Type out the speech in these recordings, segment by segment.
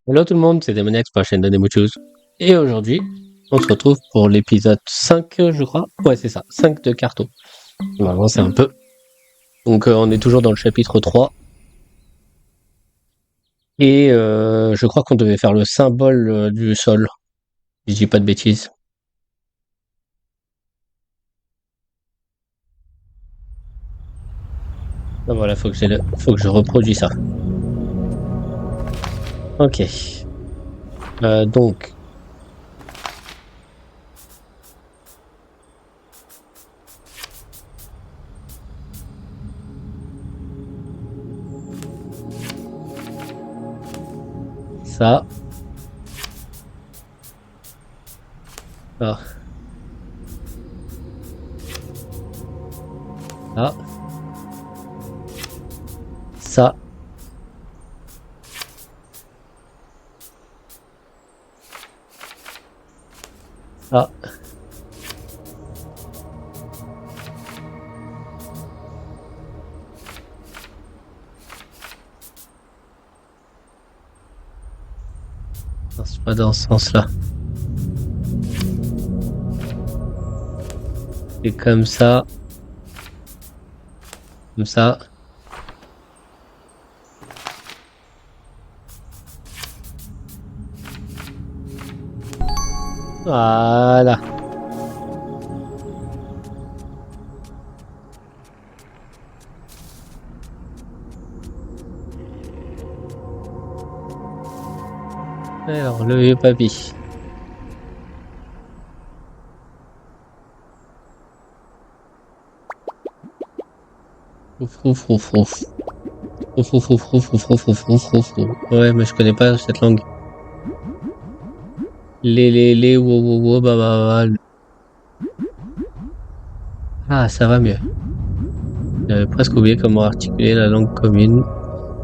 Hello tout le monde, c'est Demoniax pour la chaîne de Nemuchus. Et aujourd'hui, on se retrouve pour l'épisode 5, je crois. Ouais, c'est ça, 5 de Carto. On va avancer un peu. Donc on est toujours dans le chapitre 3. Et je crois qu'on devait faire le symbole du sol. Si je dis pas de bêtises. Ah, voilà, faut que je reproduis ça. Ok. Donc, ça. Ah, ça. Ça. Ça. Non, c'est pas dans ce sens-là. C'est comme ça. Comme ça. Voilà. Alors, le vieux papy. Ouf, ouf, ouf, ouf. Ouf, ouf, ouf, ouf, ouf, ouf, ouf, ouf, ouf, ouf. Ouais, mais je connais pas cette langue. Les, wo, wo, wo, ba, ba, ba. Ah, ça va mieux. J'avais presque oublié comment articuler la langue commune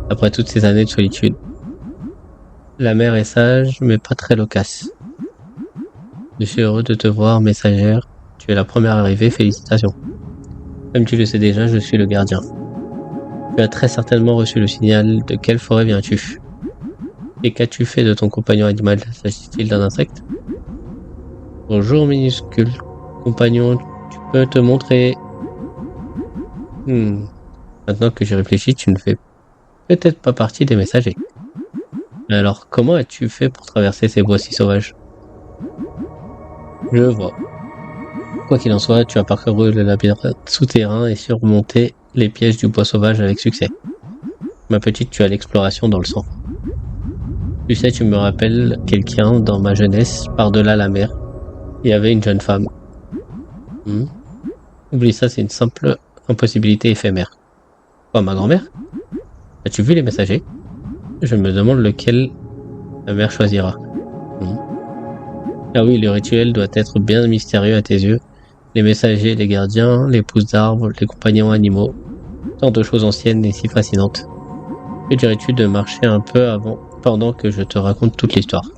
après toutes ces années de solitude. La mère est sage, mais pas très loquace. Je suis heureux de te voir, messagère. Tu es la première arrivée, félicitations. Comme tu le sais déjà, je suis le gardien. Tu as très certainement reçu le signal. De quelle forêt viens-tu? Et qu'as-tu fait de ton compagnon animal? S'agit-il d'un insecte? Bonjour, minuscule compagnon, tu peux te montrer? Maintenant que j'y réfléchis, tu ne fais peut-être pas partie des messagers. Alors, comment as-tu fait pour traverser ces bois si sauvages? Je vois. Quoi qu'il en soit, tu as parcouru le labyrinthe souterrain et surmonté les pièges du bois sauvage avec succès. Ma petite, tu as l'exploration dans le sang. Tu sais, tu me rappelles quelqu'un dans ma jeunesse, par-delà la mer. Il y avait une jeune femme. Oublie ça, c'est une simple impossibilité éphémère. Quoi, ma grand-mère? As-tu vu les messagers? Je me demande lequel la mère choisira. Ah oui, le rituel doit être bien mystérieux à tes yeux. Les messagers, les gardiens, les pousses d'arbres, les compagnons animaux. Tant de choses anciennes et si fascinantes. Que dirais-tu de marcher un peu avant, pendant que je te raconte toute l'histoire?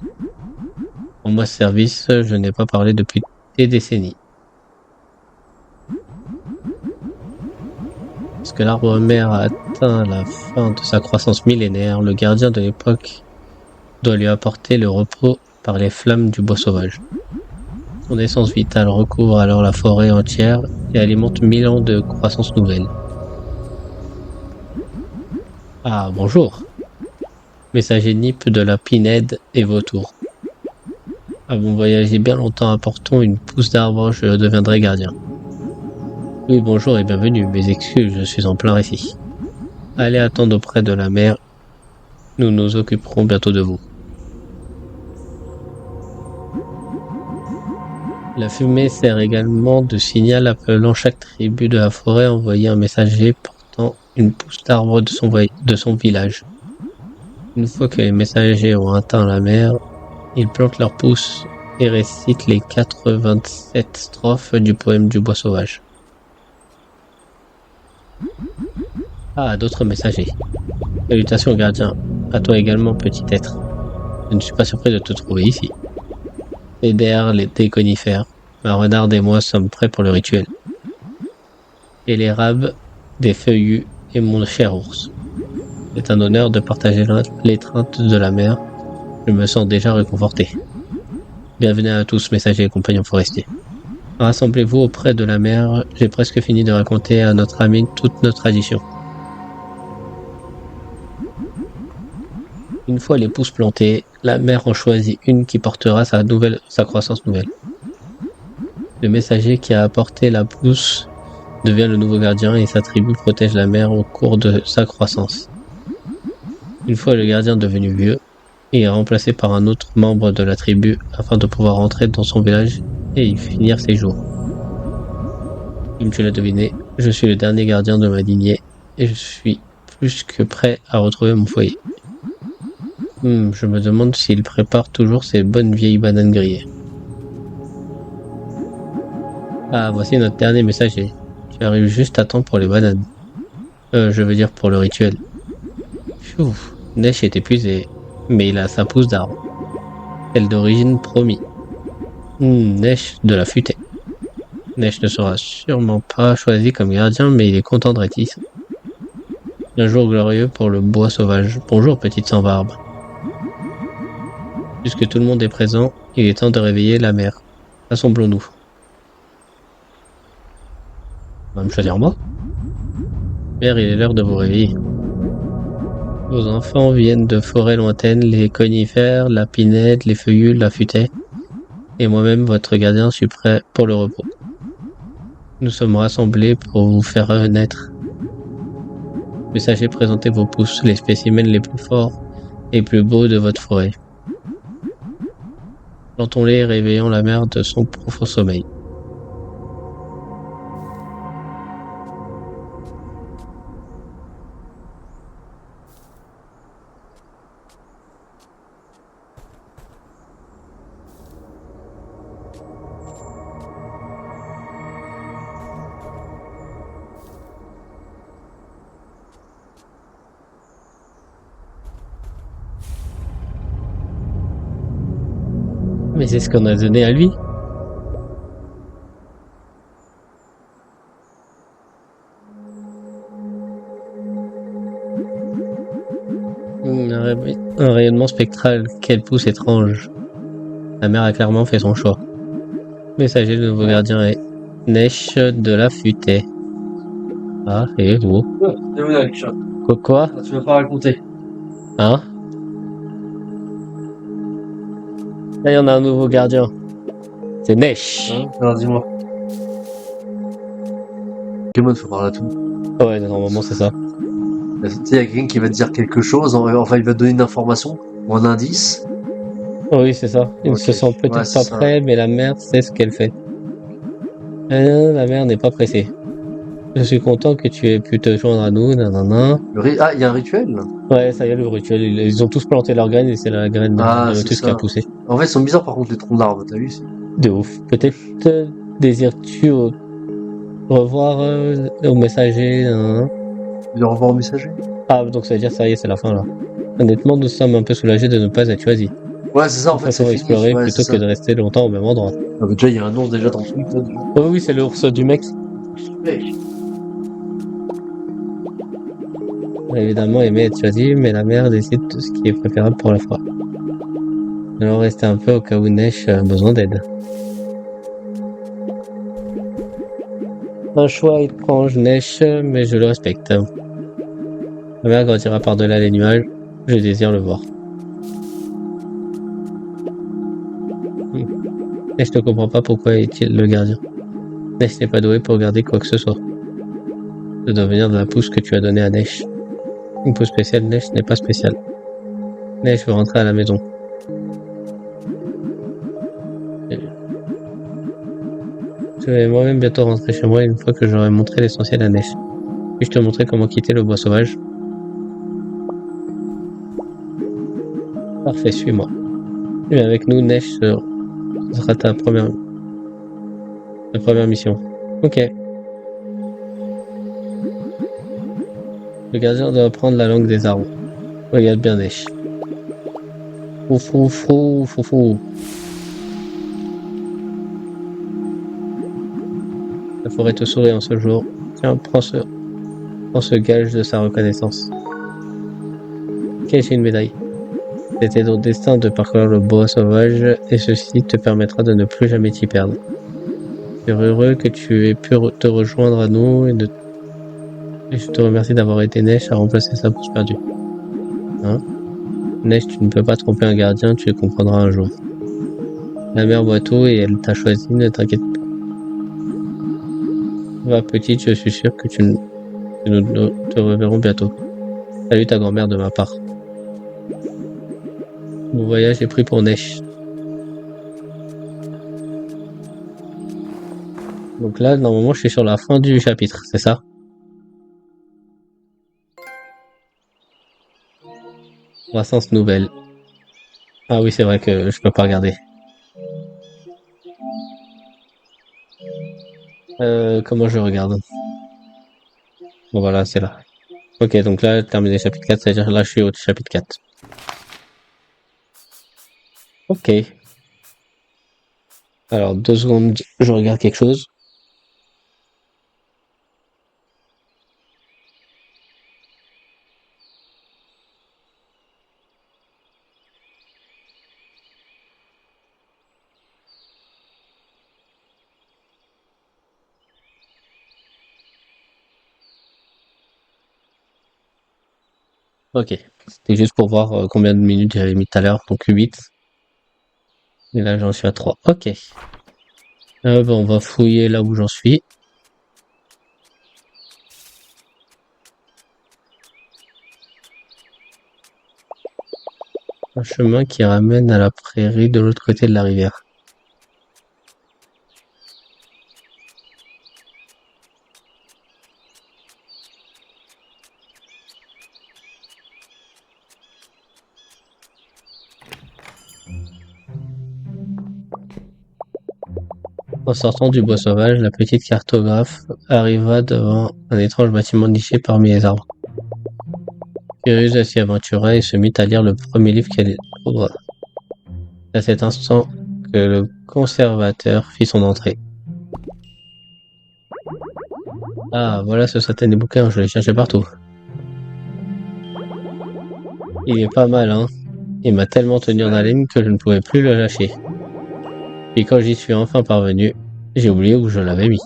Pour moi, ce service, je n'ai pas parlé depuis des décennies. Parce que l'arbre mère a atteint la fin de sa croissance millénaire, le gardien de l'époque doit lui apporter le repos par les flammes du bois sauvage. Son essence vitale recouvre alors la forêt entière et alimente 1000 ans de croissance nouvelle. Ah, bonjour. Messager Nip de la Pinède et Vautour. Avons voyagé bien longtemps, apportons une pousse d'arbre, je deviendrai gardien. Oui, bonjour et bienvenue, mes excuses, je suis en plein récit. Allez attendre auprès de la mer, nous nous occuperons bientôt de vous. La fumée sert également de signal appelant chaque tribu de la forêt à envoyer un messager portant une pousse d'arbre de son village. Une fois que les messagers ont atteint la mer, ils plantent leur pouce et récitent les 87 strophes du poème du bois sauvage. Ah, d'autres messagers. Salutations gardien, à toi également petit être. Je ne suis pas surpris de te trouver ici. Et derrière des conifères, ma renarde et moi sommes prêts pour le rituel. Et les rabes, des feuillus et mon cher ours. C'est un honneur de partager l'étreinte de la mer. Je me sens déjà réconforté. Bienvenue à tous, messagers et compagnons forestiers. Rassemblez-vous auprès de la mer. J'ai presque fini de raconter à notre ami toutes nos traditions. Une fois les pousses plantées, la mère en choisit une qui portera sa croissance nouvelle. Le messager qui a apporté la pousse devient le nouveau gardien et sa tribu protège la mère au cours de sa croissance. Une fois le gardien devenu vieux, il est remplacé par un autre membre de la tribu afin de pouvoir rentrer dans son village et y finir ses jours. Comme tu l'as deviné, je suis le dernier gardien de ma lignée et je suis plus que prêt à retrouver mon foyer. Je me demande s'il prépare toujours ces bonnes vieilles bananes grillées. Ah, voici notre dernier messager. Tu arrives juste à temps pour les bananes. Je veux dire pour le rituel. Pfiou, Neige est épuisé, mais il a sa pousse d'arbre. Celle d'origine promis. Neige de la futaie. Neige ne sera sûrement pas choisi comme gardien, mais il est content de être ici. Un jour glorieux pour le bois sauvage. Bonjour, petite sans barbe. Puisque tout le monde est présent, il est temps de réveiller la mère. Assemblons-nous. On va me choisir moi. Mère, il est l'heure de vous réveiller. Vos enfants viennent de forêts lointaines, les conifères, la pinède, les feuillus, la futaie. Et moi-même, votre gardien, suis prêt pour le repos. Nous sommes rassemblés pour vous faire naître. Messager, présentez vos pousses, les spécimens les plus forts et plus beaux de votre forêt. Plantons-les et réveillons la mère de son profond sommeil. Mais c'est ce qu'on a donné à lui. Un rayonnement spectral, quelle pousse étrange. La mère a clairement fait son choix. Messager, le nouveau gardien est Neige de la futaie. Ah, et vous. Quoi? Tu vas pas raconter. Hein? Là, il y en a un nouveau gardien. C'est Neige. Alors dis-moi. Pokémon, faut parler à tout. Ouais, normalement, c'est ça. Tu sais, il y a quelqu'un qui va te dire quelque chose, enfin il va te donner une information ou un indice. Oui, c'est ça. Ils ne se sentent peut-être pas prêts, mais la mère sait ce qu'elle fait. La mère n'est pas pressée. Je suis content que tu aies pu te joindre à nous, nanana. Ah, il y a un rituel? Ouais, ça y est, le rituel. Ils ont tous planté leurs graines et c'est la graine de lotus qui a poussé. En fait, ils sont bizarres par contre les troncs d'arbres, t'as vu? De ouf. Peut-être désires-tu revoir au messager, nanana. De revoir au messager? Ah, donc ça veut dire ça y est, c'est la fin là. Honnêtement, nous sommes un peu soulagés de ne pas être choisis. Ouais, c'est ça, en fait, c'est fini. Explorer plutôt que de rester longtemps au même endroit. Ah, bah déjà, il y a un ours déjà dans le truc, là. Oh oui, c'est l'ours du mec. Évidemment, aimer être choisi, mais la mère décide de ce qui est préférable pour la fois. Alors rester un peu au cas où Neige a besoin d'aide. Un choix étrange, Neige, mais je le respecte. La mère grandira par-delà les nuages, je désire le voir. Et je ne comprends pas pourquoi est-il le gardien. Neige n'est pas doué pour garder quoi que ce soit. Ça doit venir de la pousse que tu as donnée à Neige. Une pousse spéciale, Neige n'est pas spéciale. Neige veut rentrer à la maison. Je vais moi-même bientôt rentrer chez moi une fois que j'aurai montré l'essentiel à Neige. Puis-je te montrer comment quitter le bois sauvage? Parfait, suis-moi. Et bien avec nous, Neige, ce sera ta première mission. Ok. Le gardien doit apprendre la langue des arbres. Regarde bien, Neige. Foufou. La forêt te sourit en ce jour. Tiens, prends ce gage de sa reconnaissance. Ok, j'ai une médaille. C'était ton destin de parcourir le bois sauvage et ceci te permettra de ne plus jamais t'y perdre. Je suis heureux que tu aies pu te rejoindre à nous et je te remercie d'avoir aidé Neige à remplacer sa course perdue. Hein? Neige, tu ne peux pas tromper un gardien, tu le comprendras un jour. La mère voit tout et elle t'a choisi, ne t'inquiète pas. Va petite, je suis sûr que nous te reverrons bientôt. Salut ta grand-mère de ma part. Mon voyage est pris pour Neige. Donc là, normalement, je suis sur la fin du chapitre, c'est ça? Croissance nouvelle. Ah oui, c'est vrai que je peux pas regarder. Comment je regarde? Bon voilà, c'est là. Ok, donc là, terminé chapitre 4, c'est-à-dire là, je suis au chapitre 4. Ok. Alors, 2 secondes, je regarde quelque chose. Ok. C'était juste pour voir combien de minutes j'avais mis tout à l'heure, donc 8. Et là, j'en suis à 3. Ok. On va fouiller là où j'en suis. Un chemin qui ramène à la prairie de l'autre côté de la rivière. En sortant du bois sauvage, la petite cartographe arriva devant un étrange bâtiment niché parmi les arbres. Curieuse, elle s'y aventura et se mit à lire le premier livre qu'elle ouvra. C'est à cet instant que le conservateur fit son entrée. Ah, voilà ce satané bouquin, je l'ai cherché partout. Il est pas mal, hein. Il m'a tellement tenu en haleine que je ne pouvais plus le lâcher. Puis quand j'y suis enfin parvenu, j'ai oublié où je l'avais mis.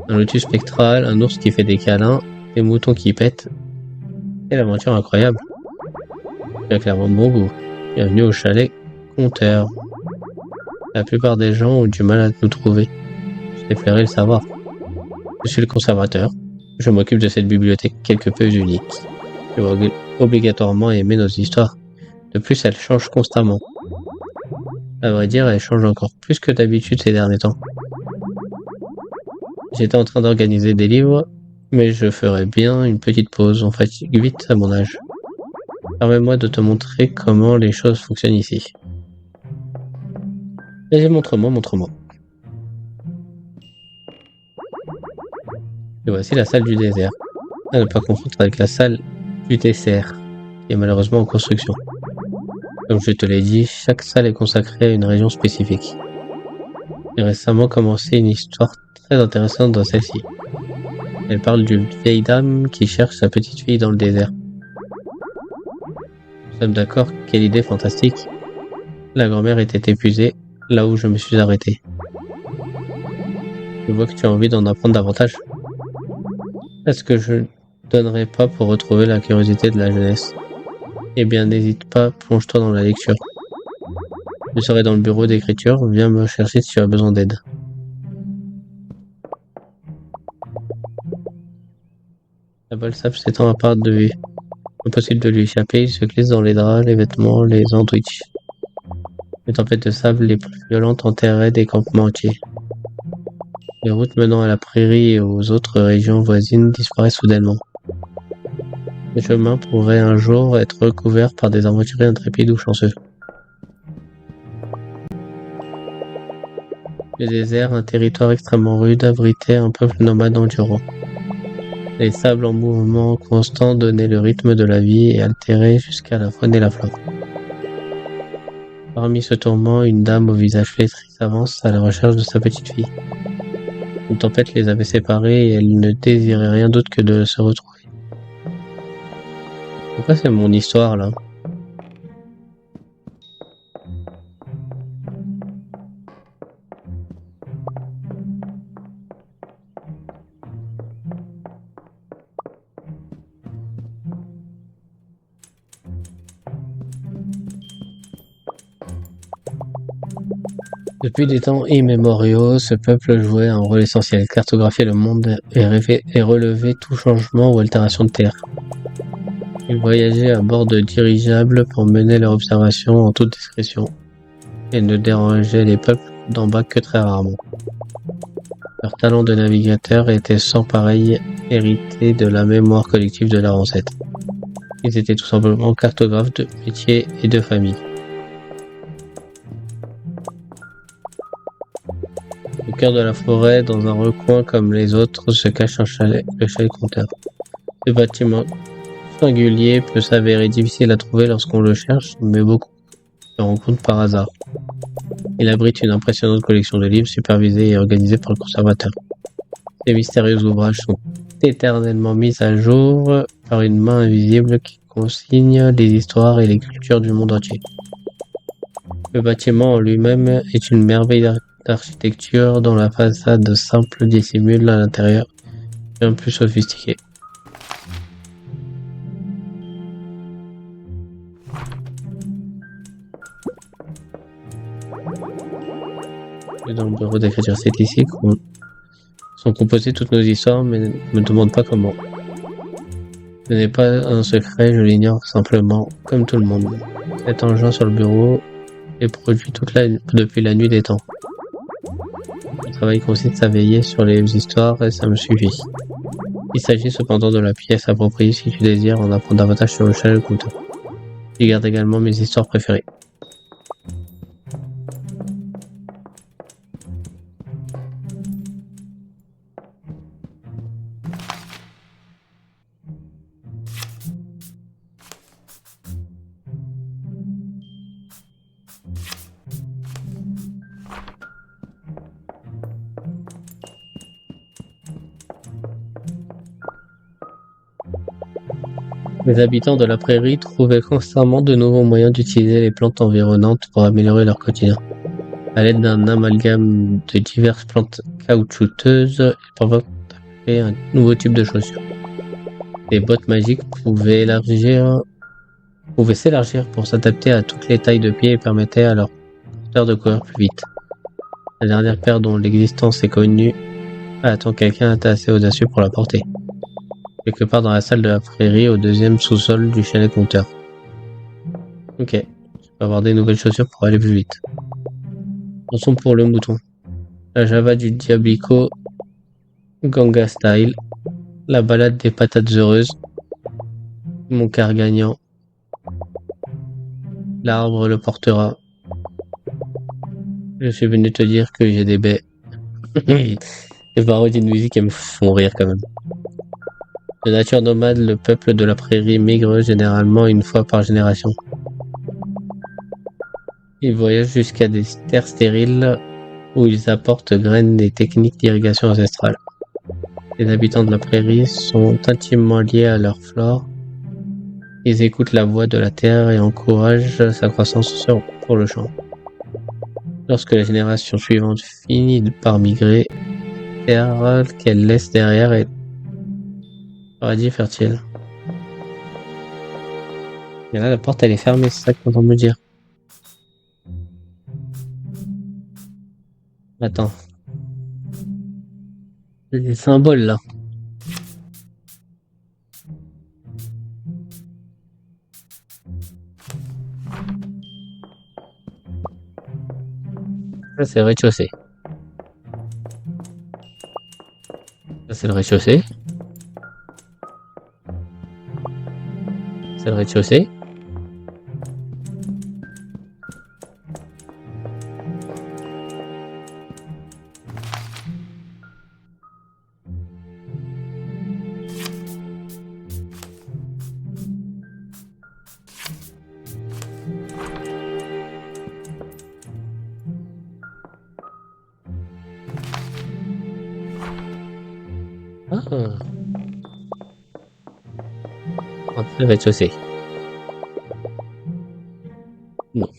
Un lotus spectral, un ours qui fait des câlins, des moutons qui pètent. Quelle aventure incroyable. Tu as clairement bon goût. Bienvenue au chalet Compteur. La plupart des gens ont du mal à nous trouver. Je t'effleurais le savoir. Je suis le conservateur. Je m'occupe de cette bibliothèque quelque peu unique. Je dois obligatoirement aimer nos histoires. De plus, elles changent constamment. À vrai dire, elles changent encore plus que d'habitude ces derniers temps. J'étais en train d'organiser des livres, mais je ferais bien une petite pause. On fatigue vite à mon âge. Permets-moi de te montrer comment les choses fonctionnent ici. Vas-y, montre-moi, montre-moi. Et voici la salle du désert. À ne pas confondre avec la salle du dessert, qui est malheureusement en construction. Comme je te l'ai dit, chaque salle est consacrée à une région spécifique. J'ai récemment commencé une histoire très intéressante dans celle-ci. Elle parle d'une vieille dame qui cherche sa petite fille dans le désert. Nous sommes d'accord, quelle idée fantastique. La grand-mère était épuisée, là où je me suis arrêté. Je vois que tu as envie d'en apprendre davantage. Est-ce que je ne donnerai pas pour retrouver la curiosité de la jeunesse? Eh bien, n'hésite pas, plonge-toi dans la lecture. Je serai dans le bureau d'écriture, viens me chercher si tu as besoin d'aide. La balle sable s'étend à part de vue. Impossible de lui échapper, il se glisse dans les draps, les vêtements, les sandwichs. Les tempêtes de sable les plus violentes enterraient des campements entiers. Les routes menant à la prairie et aux autres régions voisines disparaissent soudainement. Les chemins pourraient un jour être recouverts par des aventuriers intrépides ou chanceux. Le désert, un territoire extrêmement rude, abritait un peuple nomade endurant. Les sables en mouvement constant donnaient le rythme de la vie et altéraient jusqu'à la faune et la flore. Parmi ce tourment, une dame au visage flétri s'avance à la recherche de sa petite fille. Une tempête les avait séparés et elle ne désirait rien d'autre que de se retrouver. Pourquoi c'est mon histoire là? Depuis des temps immémoriaux, ce peuple jouait un rôle essentiel, cartographier le monde et relever tout changement ou altération de terre. Ils voyageaient à bord de dirigeables pour mener leurs observations en toute discrétion et ne dérangeaient les peuples d'en bas que très rarement. Leur talent de navigateur était sans pareil, hérité de la mémoire collective de leurs ancêtres. Ils étaient tout simplement cartographes de métier et de famille. Au cœur de la forêt, dans un recoin comme les autres, se cache un chalet, le chalet compteur. Ce bâtiment singulier peut s'avérer difficile à trouver lorsqu'on le cherche, mais beaucoup le rencontrent par hasard. Il abrite une impressionnante collection de livres supervisés et organisés par le conservateur. Ces mystérieux ouvrages sont éternellement mis à jour par une main invisible qui consigne les histoires et les cultures du monde entier. Le bâtiment en lui-même est une merveille d'architecture dont la façade simple dissimule à l'intérieur bien plus sophistiqué. Et dans le bureau d'écriture, c'est ici qu'on sont composées toutes nos histoires, mais ne me demande pas comment. Ce n'est pas un secret, je l'ignore simplement, comme tout le monde. Cet engin sur le bureau est produit depuis la nuit des temps. Mon travail consiste à veiller sur les histoires et ça me suffit. Il s'agit cependant de la pièce appropriée si tu désires en apprendre davantage sur le chalet compteur. J'y garde également mes histoires préférées. Les habitants de la prairie trouvaient constamment de nouveaux moyens d'utiliser les plantes environnantes pour améliorer leur quotidien. À l'aide d'un amalgame de diverses plantes caoutchouteuses, ils parvinrent à créer un nouveau type de chaussures. Les bottes magiques pouvaient s'élargir pour s'adapter à toutes les tailles de pieds et permettaient à leurs porteurs de courir plus vite. La dernière paire dont l'existence est connue attend quelqu'un était assez audacieux pour la porter. Quelque part dans la salle de la prairie, au deuxième sous-sol du chalet compteur. Ok, je vais avoir des nouvelles chaussures pour aller plus vite. Chanson pour le mouton. La Java du Diablico, Ganga Style, la balade des patates heureuses, mon quart gagnant, l'arbre le portera. Je suis venu te dire que j'ai des baies. Les parodies de musique, elles me font rire quand même. De nature nomade, le peuple de la prairie migre généralement une fois par génération. Ils voyagent jusqu'à des terres stériles où ils apportent graines et techniques d'irrigation ancestrale. Les habitants de la prairie sont intimement liés à leur flore. Ils écoutent la voix de la terre et encouragent sa croissance pour le champ. Lorsque la génération suivante finit par migrer, la terre qu'elle laisse derrière est paradis fertile. Et là, la porte, elle est fermée, c'est ça que t'entends me dire. Attends. Il y a des symboles, là. Ça, c'est le rez-de-chaussée. Ça, c'est le rez-de-chaussée. C'est le rez-de-chaussée. Ah. Entrée rez-de-chaussée. Non.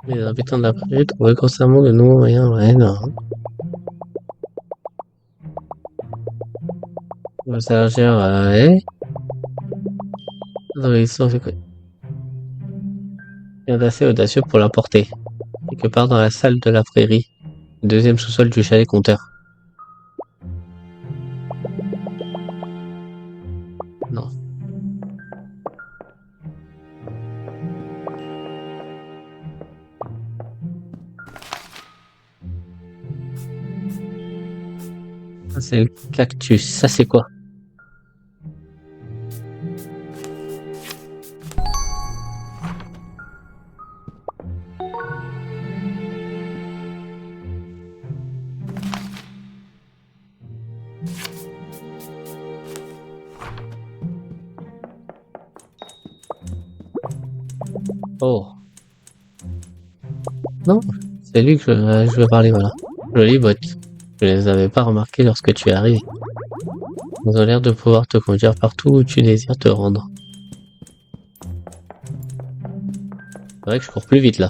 Les habitants de la prairie trouvaient constamment de nouveaux moyens. Ouais, non. On va s'élargir, ouais. Ils sont fait quoi? Rien d'assez audacieux pour l'emporter. Quelque part dans la salle de la prairie. Deuxième sous-sol du chalet compteur. Non. Ça, c'est le cactus. Ça, c'est quoi? Oh. Non, c'est lui que je veux parler, voilà. Jolie botte. Je les avais pas remarquées lorsque tu es arrivé. Ils ont l'air de pouvoir te conduire partout où tu désires te rendre. C'est vrai que je cours plus vite là.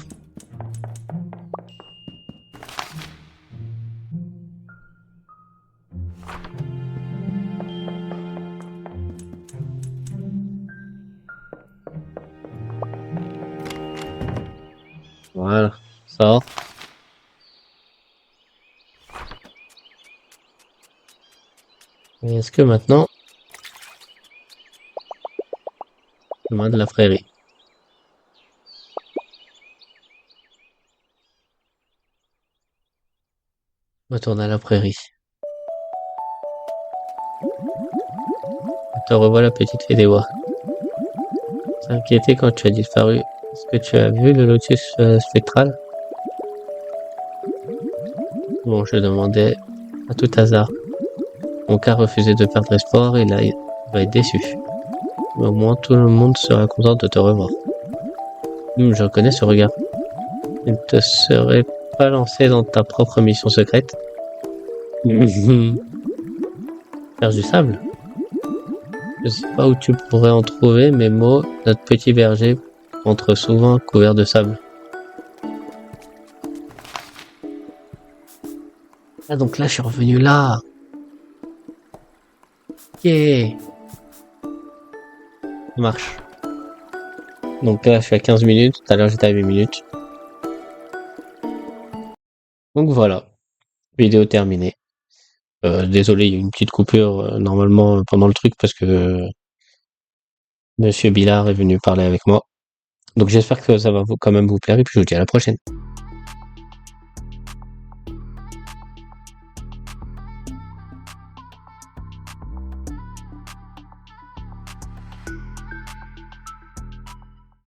Voilà. Sors. Et est-ce que maintenant... Chemin de la prairie. Retourne à la prairie. Te revois la petite fée des bois. T'es inquiété quand tu as disparu. Est-ce que tu as vu le lotus spectral? Bon, je demandais à tout hasard. Mon cas refusait de perdre espoir et là, il va être déçu. Mais au moins, tout le monde sera content de te revoir. Je reconnais ce regard. Tu ne te serais pas lancé dans ta propre mission secrète? Faire du sable? Je sais pas où tu pourrais en trouver, mais Mo, notre petit berger, entre souvent couvert de sable. Ah, donc là, je suis revenu là. Ok. Ça marche. Donc là, je suis à 15 minutes. Tout à l'heure, j'étais à 8 minutes. Donc voilà. Vidéo terminée. Désolé, il y a eu une petite coupure normalement pendant le truc parce que Monsieur Billard est venu parler avec moi. Donc j'espère que ça va quand même vous plaire et puis je vous dis à la prochaine.